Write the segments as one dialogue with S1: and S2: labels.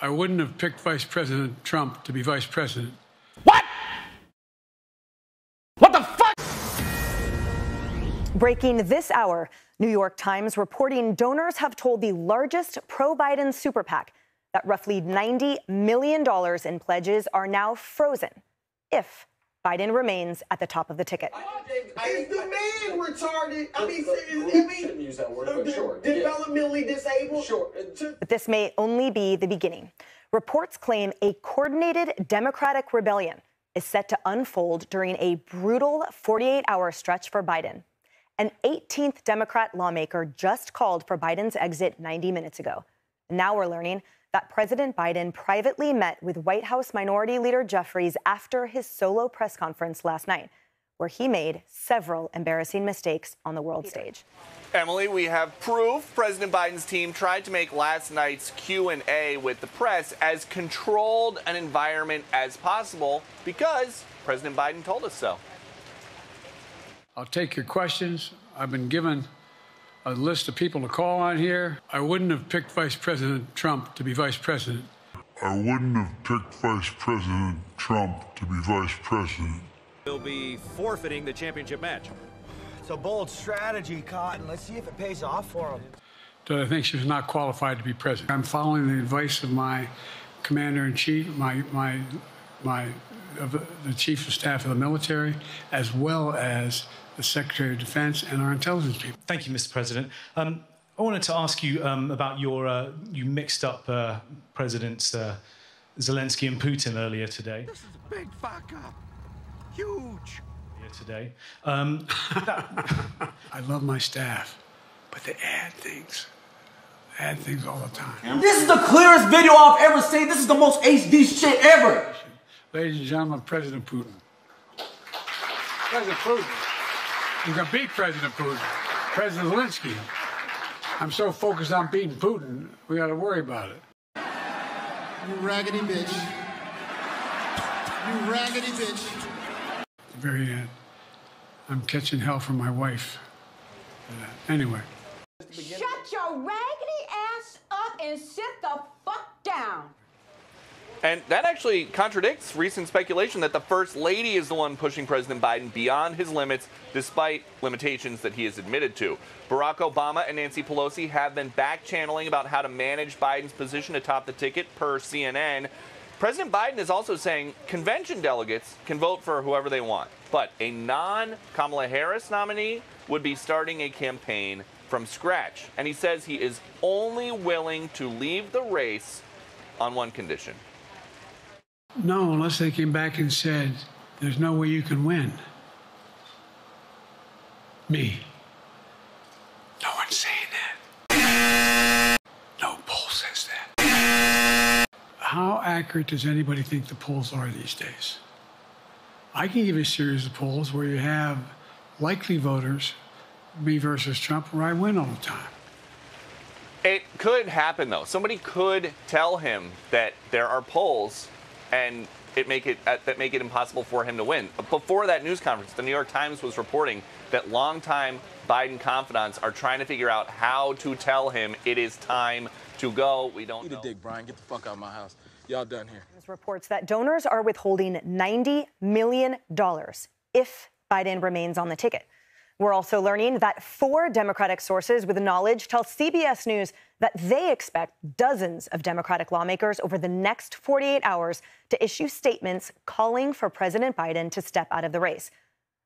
S1: I wouldn't have picked Vice President Trump to be vice president.
S2: What? What the fuck?
S3: Breaking this hour, New York Times reporting donors have told the largest pro-Biden super PAC that roughly $90 million in pledges are now frozen if Biden remains at the top of the ticket.
S4: Is the man retarded? Shouldn't use that word, but sure. Developmentally disabled? Sure.
S3: But this may only be the beginning. Reports claim a coordinated Democratic rebellion is set to unfold during a brutal 48-hour stretch for Biden. An 18th Democrat lawmaker just called for Biden's exit 90 minutes ago. Now we're learning that President Biden privately met with White House Minority Leader Jeffries after his solo press conference last night, where he made several embarrassing mistakes on the world stage.
S5: Emily, we have proof President Biden's team tried to make last night's Q&A with the press as controlled an environment as possible because President Biden told us so.
S1: I'll take your questions. I've been given a list of people to call on here. I wouldn't have picked Vice President Trump to be vice president.
S6: I wouldn't have picked Vice President Trump to be vice president.
S7: Will be forfeiting the championship match.
S8: It's a bold strategy, Cotton. Let's see if it pays off for him.
S1: So I think she's not qualified to be president. I'm following the advice of my commander-in-chief, the chief of staff of the military, as well as the Secretary of Defense and our intelligence people.
S9: Thank you, Mr. President. I wanted to ask you about your, you mixed up Presidents Zelensky and Putin earlier today.
S8: This is a big fuck up. Huge.
S9: Today.
S1: I love my staff, but they add things all the time.
S10: This is the clearest video I've ever seen. This is the most HD shit ever.
S1: Ladies and gentlemen, President Putin. President Putin. You can beat President Putin. President Zelensky. I'm so focused on beating Putin, we got to worry about it.
S11: You raggedy bitch. You raggedy bitch.
S1: At the very end, I'm catching hell from my wife. Anyway.
S12: Shut your raggedy ass up and sit the fuck down.
S5: And that actually contradicts recent speculation that the First Lady is the one pushing President Biden beyond his limits, despite limitations that he has admitted to. Barack Obama and Nancy Pelosi have been back-channeling about how to manage Biden's position atop the ticket, per CNN. President Biden is also saying convention delegates can vote for whoever they want, but a non-Kamala Harris nominee would be starting a campaign from scratch. And he says he is only willing to leave the race on one condition.
S1: No, unless they came back and said, there's no way you can win. Me. No one's saying that. No poll says that. How accurate does anybody think the polls are these days? I can give you a series of polls where you have likely voters, me versus Trump, where I win all the time.
S5: It could happen, though. Somebody could tell him that there are polls and that make it impossible for him to win. Before that news conference, the New York Times was reporting that longtime Biden confidants are trying to figure out how to tell him it is time to go. We don't know.
S4: Eat a dick, Brian. Get the fuck out of my house. Y'all done here.
S3: There's reports that donors are withholding $90 million if Biden remains on the ticket. We're also learning that 4 Democratic sources with knowledge tell CBS News that they expect dozens of Democratic lawmakers over the next 48 hours to issue statements calling for President Biden to step out of the race.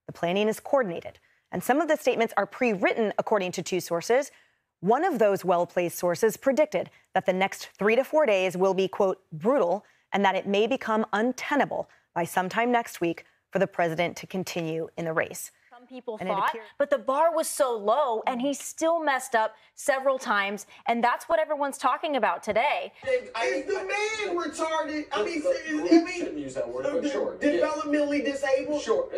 S3: The planning is coordinated, and some of the statements are pre-written, according to 2 sources. One of those well-placed sources predicted that the next 3 to 4 days will be, quote, brutal, and that it may become untenable by sometime next week for the president to continue in the race.
S13: People thought, but the bar was so low and he still messed up several times, and that's what everyone's talking about today.
S4: Is the man retarded? Shouldn't use that word, but sure. Developmentally disabled? Sure.